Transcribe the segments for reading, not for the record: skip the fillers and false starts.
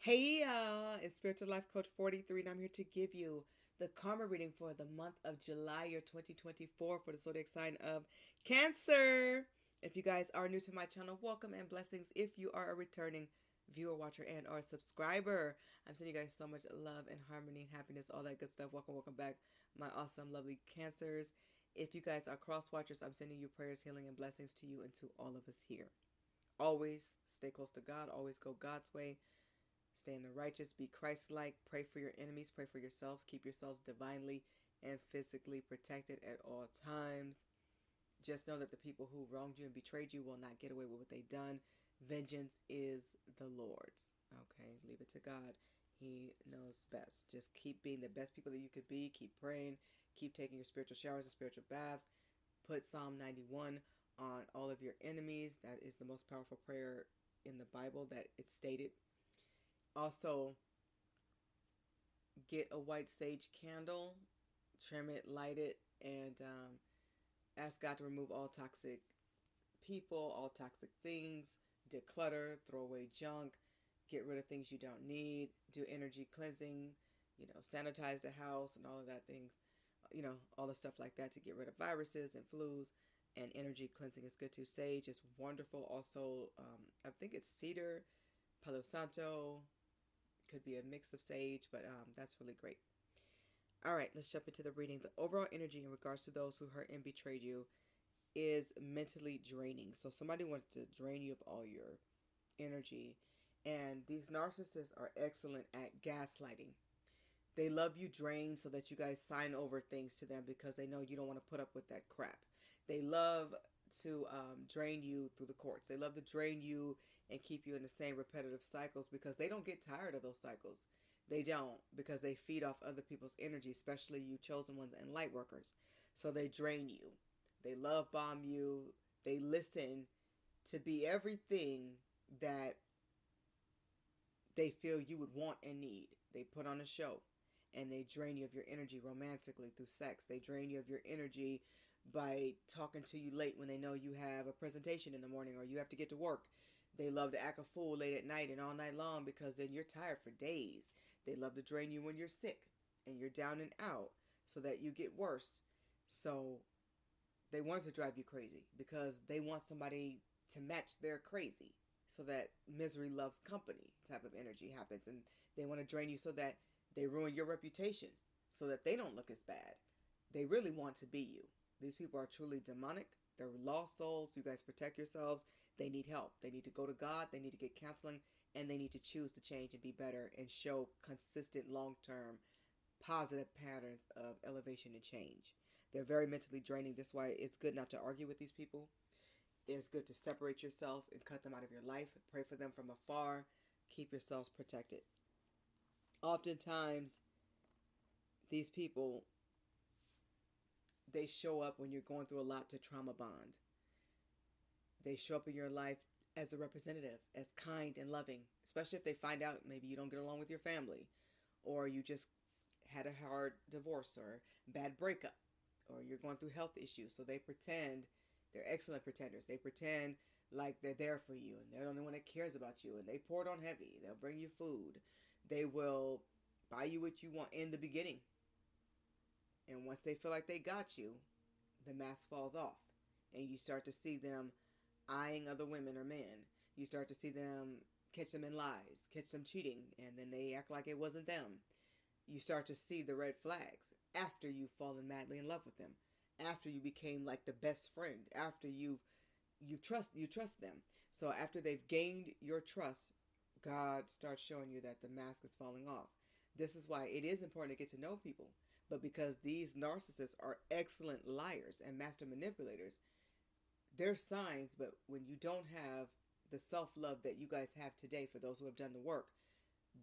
Hey y'all, it's Spiritual Life Coach 43, and I'm here to give you the karma reading for the month of July, year 2024, for the zodiac sign of Cancer. If you guys are new to my channel, welcome and blessings. If you are a returning viewer, watcher, and or subscriber, I'm sending you guys so much love and harmony and happiness, all that good stuff. Welcome back, my awesome, lovely Cancers. If you guys are cross watchers, I'm sending you prayers, healing, and blessings to you and to all of us here. Always stay close to God, always go God's way. Stay in the righteous, be Christ-like, pray for your enemies, pray for yourselves, keep yourselves divinely and physically protected at all times. Just know that the people who wronged you and betrayed you will not get away with what they've done. Vengeance is the Lord's. Okay, leave it to God. He knows best. Just keep being the best people that you could be. Keep praying. Keep taking your spiritual showers and spiritual baths. Put Psalm 91 on all of your enemies. That is the most powerful prayer in the Bible that it's stated. Also, get a white sage candle, trim it, light it, and ask God to remove all toxic people, all toxic things, declutter, throw away junk, get rid of things you don't need, do energy cleansing, sanitize the house and all of that things, all the stuff like that to get rid of viruses and flus. And energy cleansing is good too. Sage is wonderful. Also, I think it's cedar, Palo Santo, could be a mix of sage, but that's really great. All right, let's jump into the reading. The overall energy in regards to those who hurt and betrayed you is mentally draining. So somebody wants to drain you of all your energy. And these narcissists are excellent at gaslighting. They love you drained so that you guys sign over things to them because they know you don't want to put up with that crap. They love to drain you through the courts. They love to drain you and keep you in the same repetitive cycles because they don't get tired of those cycles. They don't, because they feed off other people's energy, especially you chosen ones and light workers. So they drain you. They love bomb you. They listen to be everything that they feel you would want and need. They put on a show and they drain you of your energy romantically through sex. They drain you of your energy by talking to you late when they know you have a presentation in the morning or you have to get to work. They love to act a fool late at night and all night long because then you're tired for days. They love to drain you when you're sick and you're down and out so that you get worse. So they want to drive you crazy because they want somebody to match their crazy, so that misery loves company type of energy happens. And they want to drain you so that they ruin your reputation so that they don't look as bad. They really want to be you. These people are truly demonic. They're lost souls. You guys protect yourselves. They need help. They need to go to God. They need to get counseling. And they need to choose to change and be better and show consistent long-term positive patterns of elevation and change. They're very mentally draining. That's why it's good not to argue with these people. It's good to separate yourself and cut them out of your life. Pray for them from afar. Keep yourselves protected. Oftentimes, these people, they show up when you're going through a lot to trauma bond. They show up in your life as a representative, as kind and loving, especially if they find out maybe you don't get along with your family, or you just had a hard divorce or bad breakup, or you're going through health issues. So they pretend, they're excellent pretenders. They pretend like they're there for you and they're the only one that cares about you, and they pour it on heavy. They'll bring you food. They will buy you what you want in the beginning. And once they feel like they got you, the mask falls off. And you start to see them eyeing other women or men. You start to see them, catch them in lies, catch them cheating, and then they act like it wasn't them. You start to see the red flags after you've fallen madly in love with them, after you became like the best friend, after you trust them. So after they've gained your trust, God starts showing you that the mask is falling off. This is why it is important to get to know people. But because these narcissists are excellent liars and master manipulators, they're signs. But when you don't have the self-love that you guys have today, for those who have done the work,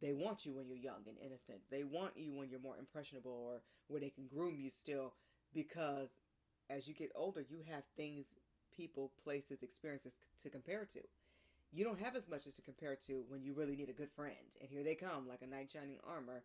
they want you when you're young and innocent. They want you when you're more impressionable, or where they can groom you still, because as you get older, you have things, people, places, experiences to compare to. You don't have as much as to compare to when you really need a good friend. And here they come like a knight in shining armor,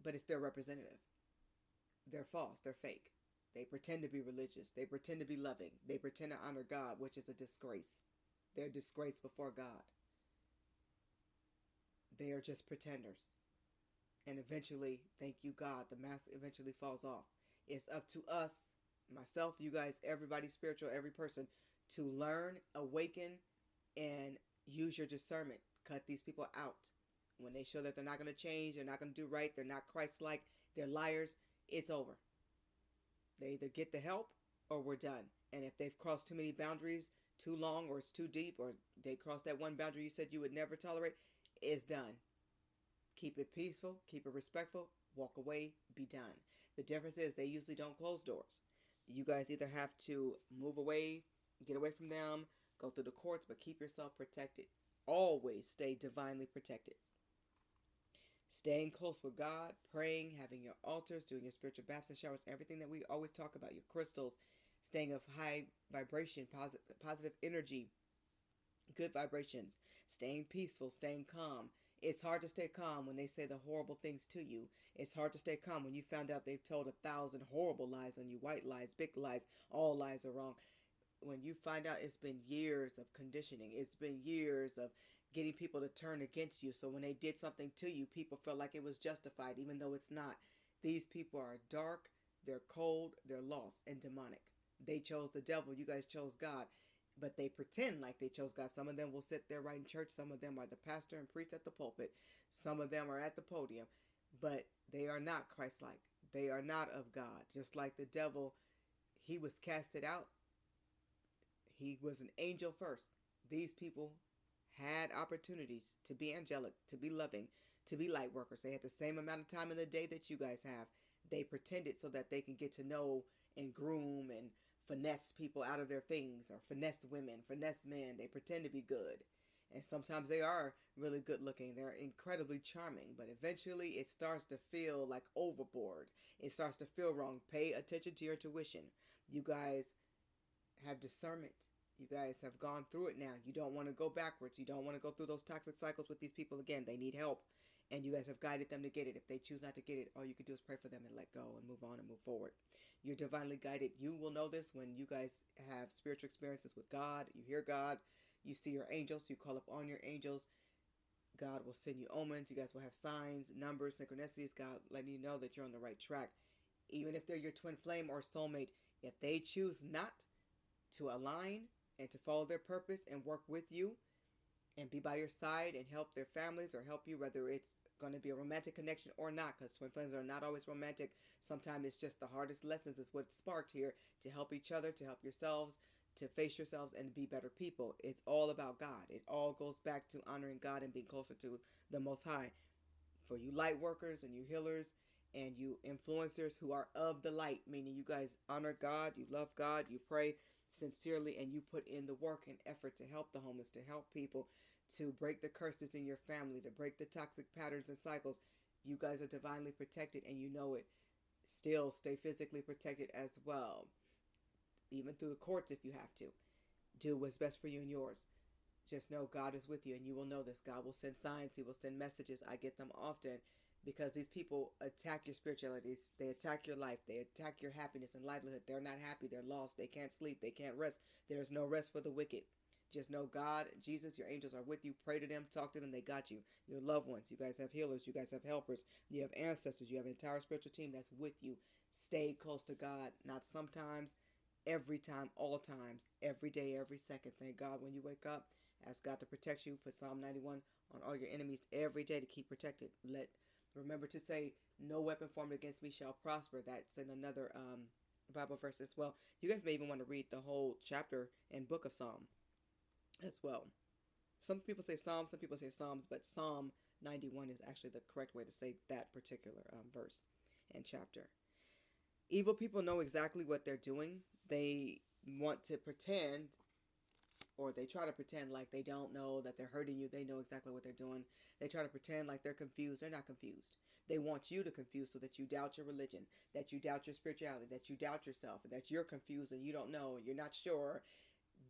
but it's their representative. They're false. They're fake. They pretend to be religious. They pretend to be loving. They pretend to honor God, which is a disgrace. They're a disgrace before God. They are just pretenders. And eventually, thank you God, the mask eventually falls off. It's up to us, myself, you guys, everybody spiritual, every person, to learn, awaken, and use your discernment. Cut these people out. When they show that they're not going to change, they're not going to do right, they're not Christ-like, they're liars, it's over. They either get the help or we're done. And if they've crossed too many boundaries, too long, or it's too deep, or they crossed that one boundary you said you would never tolerate, it's done. Keep it peaceful, keep it respectful, walk away, be done. The difference is they usually don't close doors. You guys either have to move away, get away from them, go through the courts, but keep yourself protected. Always stay divinely protected. Staying close with God, praying, having your altars, doing your spiritual baths and showers, everything that we always talk about, your crystals, staying of high vibration, positive energy, good vibrations, staying peaceful, staying calm. It's hard to stay calm when they say the horrible things to you. It's hard to stay calm when you found out they've told 1,000 horrible lies on you, white lies, big lies, all lies are wrong. When you find out it's been years of conditioning, it's been years of getting people to turn against you. So when they did something to you, people felt like it was justified, even though it's not. These people are dark, they're cold, they're lost, and demonic. They chose the devil, you guys chose God. But they pretend like they chose God. Some of them will sit there right in church. Some of them are the pastor and priest at the pulpit. Some of them are at the podium. But they are not Christ-like. They are not of God. Just like the devil, he was casted out. He was an angel first. These people had opportunities to be angelic, to be loving, to be light workers. They had the same amount of time in the day that you guys have. They pretended so that they can get to know and groom and finesse people out of their things, or finesse women, finesse men. They pretend to be good. And sometimes they are really good looking. They're incredibly charming. But eventually it starts to feel like overboard. It starts to feel wrong. Pay attention to your tuition. You guys have discernment. You guys have gone through it now. You don't want to go backwards. You don't want to go through those toxic cycles with these people again. They need help. And you guys have guided them to get it. If they choose not to get it, all you can do is pray for them and let go and move on and move forward. You're divinely guided. You will know this when you guys have spiritual experiences with God. You hear God. You see your angels. You call up on your angels. God will send you omens. You guys will have signs, numbers, synchronicities. God letting you know that you're on the right track. Even if they're your twin flame or soulmate, if they choose not to align and to follow their purpose and work with you and be by your side and help their families or help you, whether it's going to be a romantic connection or not, because twin flames are not always romantic. Sometimes it's just the hardest lessons is what's sparked here to help each other, to help yourselves, to face yourselves and be better people. It's all about God. It all goes back to honoring God and being closer to the Most High. For you light workers and you healers and you influencers who are of the light, meaning you guys honor God, you love God, you pray sincerely, and you put in the work and effort to help the homeless, to help people, to break the curses in your family, to break the toxic patterns and cycles. You guys are divinely protected and you know it. Still stay physically protected as well, even through the courts if you have to. Do what's best for you and yours. Just know God is with you, and you will know this. God will send signs. He will send messages. I get them often because these people attack your spirituality. They attack your life. They attack your happiness and livelihood. They're not happy. They're lost. They can't sleep. They can't rest. There is no rest for the wicked. Just know God, Jesus, your angels are with you. Pray to them. Talk to them. They got you. Your loved ones. You guys have healers. You guys have helpers. You have ancestors. You have an entire spiritual team that's with you. Stay close to God. Not sometimes, every time, all times, every day, every second. Thank God when you wake up. Ask God to protect you. Put Psalm 91 on all your enemies every day to keep protected. Remember to say, no weapon formed against me shall prosper. That's in another Bible verse as well. You guys may even want to read the whole chapter and book of Psalm as well. Some people say Psalms, some people say Psalms, but Psalm 91 is actually the correct way to say that particular verse and chapter. Evil people know exactly what they're doing. They want to pretend, or they try to pretend like they don't know that they're hurting you. They know exactly what they're doing. They try to pretend like they're confused. They're not confused. They want you to confuse so that you doubt your religion, that you doubt your spirituality, that you doubt yourself, that you're confused and you don't know, you're not sure.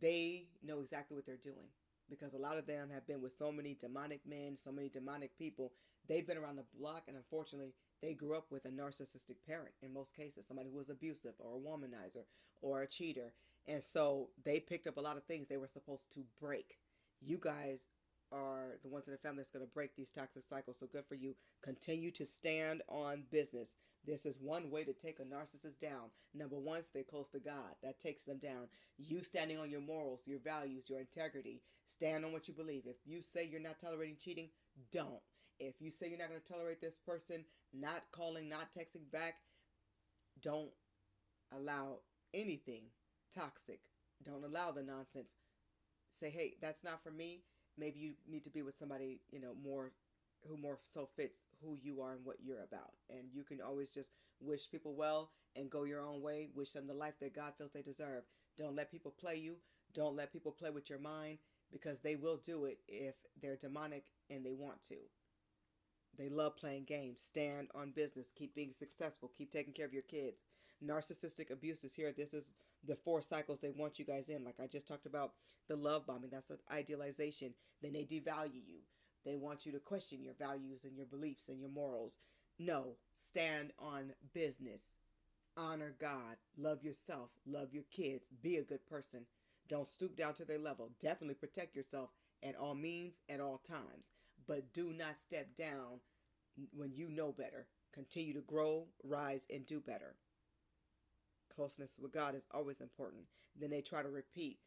They know exactly what they're doing because a lot of them have been with so many demonic men, so many demonic people. They've been around the block, and unfortunately, they grew up with a narcissistic parent in most cases, somebody who was abusive or a womanizer or a cheater. And so they picked up a lot of things they were supposed to break. You guys are the ones in the family that's going to break these toxic cycles. So good for you. Continue to stand on business. This is one way to take a narcissist down. Number one, stay close to God. That takes them down. You standing on your morals, your values, your integrity. Stand on what you believe. If you say you're not tolerating cheating, don't. If you say you're not going to tolerate this person not calling, not texting back, don't allow anything toxic. Don't allow the nonsense. Say, hey, that's not for me. Maybe you need to be with somebody, more who more so fits who you are and what you're about. And you can always just wish people well and go your own way. Wish them the life that God feels they deserve. Don't let people play you. Don't let people play with your mind, because they will do it if they're demonic and they want to. They love playing games. Stand on business. Keep being successful. Keep taking care of your kids. Narcissistic abuse is here. This is the 4 cycles they want you guys in. Like I just talked about the love bombing. That's an idealization. Then they devalue you. They want you to question your values and your beliefs and your morals. No. Stand on business. Honor God. Love yourself. Love your kids. Be a good person. Don't stoop down to their level. Definitely protect yourself at all means, at all times. But do not step down when you know better. Continue to grow, rise, and do better. Closeness with God is always important. Then they try to repeat,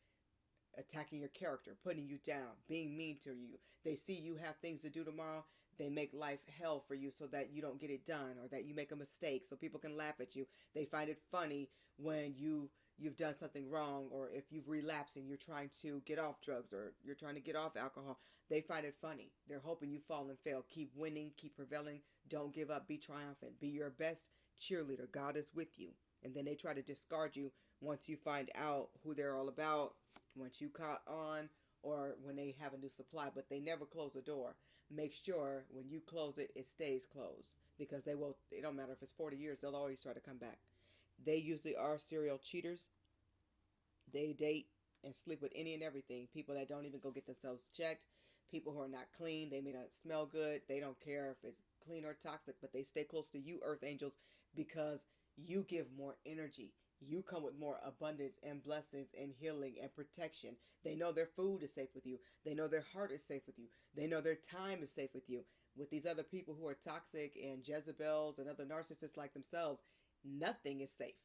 attacking your character, putting you down, being mean to you. They see you have things to do tomorrow. They make life hell for you so that you don't get it done, or that you make a mistake so people can laugh at you. They find it funny when you've done something wrong, or if you've relapsed and you're trying to get off drugs, or you're trying to get off alcohol. They find it funny. They're hoping you fall and fail. Keep winning, keep prevailing. Don't give up. Be triumphant. Be your best cheerleader. God is with you. And then they try to discard you once you find out who they're all about, once you caught on, or when they have a new supply. But they never close the door. Make sure when you close it, it stays closed, because it don't matter if it's 40 years, they'll always try to come back. They usually are serial cheaters. They date and sleep with any and everything. People that don't even go get themselves checked. People who are not clean. They may not smell good. They don't care if it's clean or toxic, but they stay close to you, earth angels, because you give more energy. You come with more abundance and blessings and healing and protection. They know their food is safe with you. They know their heart is safe with you. They know their time is safe with you. With these other people who are toxic and Jezebels and other narcissists like themselves, nothing is safe.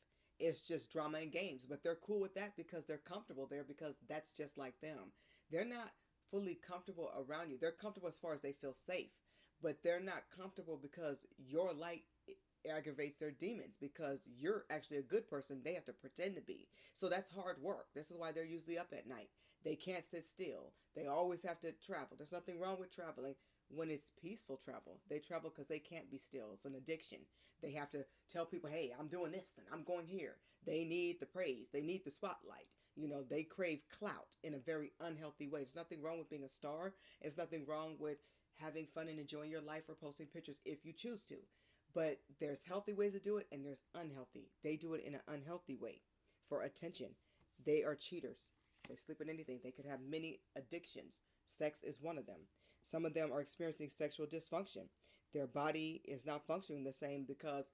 It's just drama and games. But they're cool with that because they're comfortable there, because that's just like them. They're not fully comfortable around you. They're comfortable as far as they feel safe. But they're not comfortable because your light aggravates their demons, because you're actually a good person they have to pretend to be. So that's hard work. This is why they're usually up at night. They can't sit still. They always have to travel. There's nothing wrong with traveling when it's peaceful travel. They travel because they can't be still. It's an addiction. They have to tell people, hey, I'm doing this and I'm going here. They need the praise. They need the spotlight. They crave clout in a very unhealthy way. There's nothing wrong with being a star. There's nothing wrong with having fun and enjoying your life or posting pictures if you choose to. But there's healthy ways to do it and there's unhealthy. They do it in an unhealthy way for attention. They are cheaters. They sleep with anything. They could have many addictions. Sex is one of them. Some of them are experiencing sexual dysfunction. Their body is not functioning the same because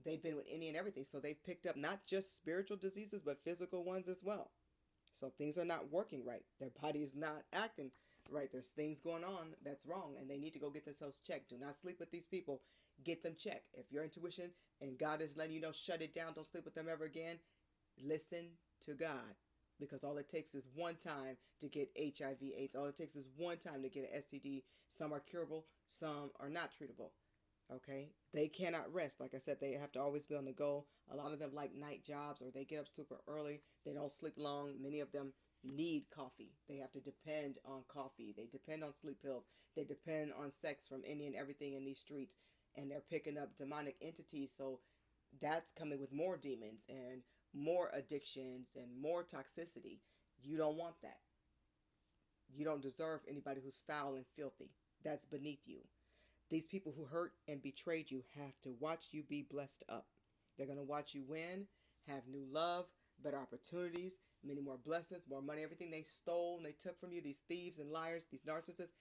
they've been with any and everything. So they've picked up not just spiritual diseases, but physical ones as well. So things are not working right. Their body is not acting right. There's things going on that's wrong, and they need to go get themselves checked. Do not sleep with these people. Get them checked. If your intuition and God is letting you know, shut it down, don't sleep with them ever again, listen to God. Because all it takes is one time to get HIV/AIDS. All it takes is one time to get an STD. Some are curable, some are not treatable. Okay? They cannot rest. Like I said, they have to always be on the go. A lot of them like night jobs, or they get up super early. They don't sleep long. Many of them need coffee. They have to depend on coffee. They depend on sleep pills. They depend on sex from any and everything in these streets. And they're picking up demonic entities. So that's coming with more demons and more addictions and more toxicity. You don't want that. You don't deserve anybody who's foul and filthy. That's beneath you. These people who hurt and betrayed you have to watch you be blessed up. They're going to watch you win, have new love, better opportunities, many more blessings, more money. Everything they stole and they took from you, these thieves and liars, these narcissists,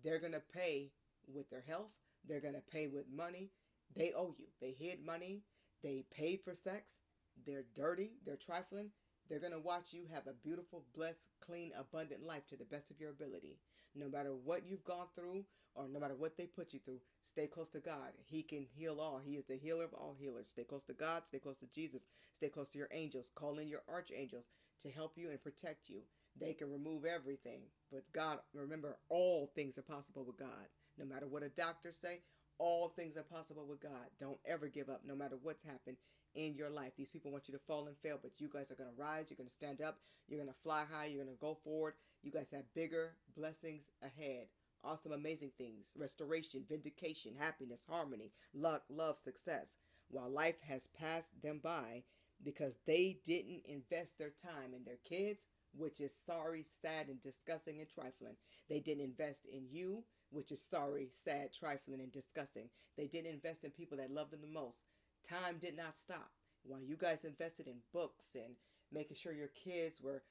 they're going to pay with their health. They're going to pay with money. They owe you. They hid money. They paid for sex. They're dirty. They're trifling. They're going to watch you have a beautiful, blessed, clean, abundant life to the best of your ability. No matter what you've gone through or no matter what they put you through, stay close to God. He can heal all. He is the healer of all healers. Stay close to God. Stay close to Jesus. Stay close to your angels. Call in your archangels to help you and protect you. They can remove everything. But God, remember, all things are possible with God. No matter what a doctor say, all things are possible with God. Don't ever give up no matter what's happened in your life. These people want you to fall and fail, but you guys are going to rise. You're going to stand up. You're going to fly high. You're going to go forward. You guys have bigger blessings ahead. Awesome, amazing things. Restoration, vindication, happiness, harmony, luck, love, success. While life has passed them by because they didn't invest their time in their kids, which is sorry, sad, and disgusting and trifling. They didn't invest in you, which is sorry, sad, trifling, and disgusting. They didn't invest in people that loved them the most. Time did not stop. While you guys invested in books and making sure your kids were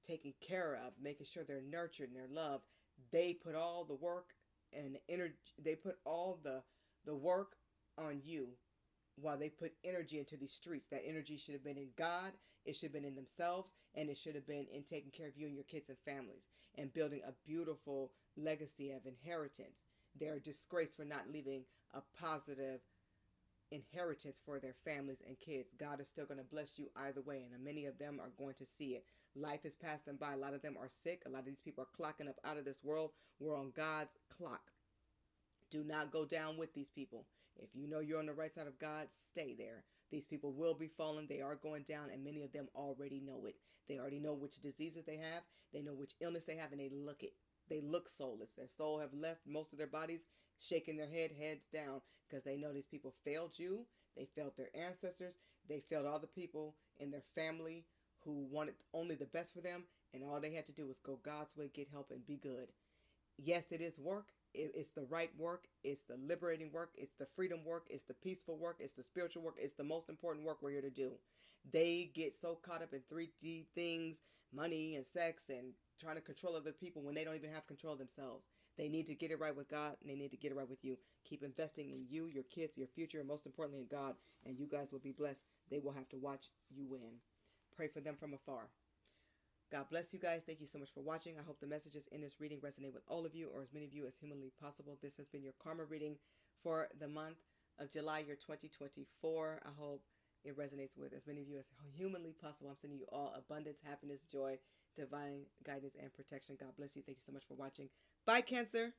taken care of, making sure they're nurtured and they're loved, they put all the work and energy, they put all the work on you while they put energy into these streets. That energy should have been in God, it should have been in themselves, and it should have been in taking care of you and your kids and families and building a beautiful legacy of inheritance. They're disgraced for not leaving a positive inheritance for their families and kids. God is still going to bless you either way, and many of them are going to see it. Life has passed them by. A lot of them are sick. A lot of these people are clocking up out of this world. We're on God's clock. Do not go down with these people. If you know you're on the right side of God, stay there. These people will be falling. They are going down, and many of them already know it. They already know which diseases they have. They know which illness they have, and they look it. They look soulless. Their soul have left most of their bodies, shaking their heads down, because they know these people failed you. They failed their ancestors. They failed all the people in their family who wanted only the best for them, and all they had to do was go God's way, get help, and be good. Yes, it is work. It's the right work. It's the liberating work. It's the freedom work. It's the peaceful work. It's the spiritual work. It's the most important work we're here to do. They get so caught up in 3D things, money and sex, and trying to control other people when they don't even have control of themselves. They need to get it right with God, and they need to get it right with you. Keep investing in you, your kids, your future, and most importantly in God, and you guys will be blessed. They will have to watch you win. Pray for them from afar. God bless you guys. Thank you so much for watching. I hope the messages in this reading resonate with all of you, or as many of you as humanly possible. This has been your karma reading for the month of July, year 2024. I hope it resonates with as many of you as humanly possible. I'm sending you all abundance, happiness, joy, divine guidance, and protection. God bless you. Thank you so much for watching. Bye, Cancer.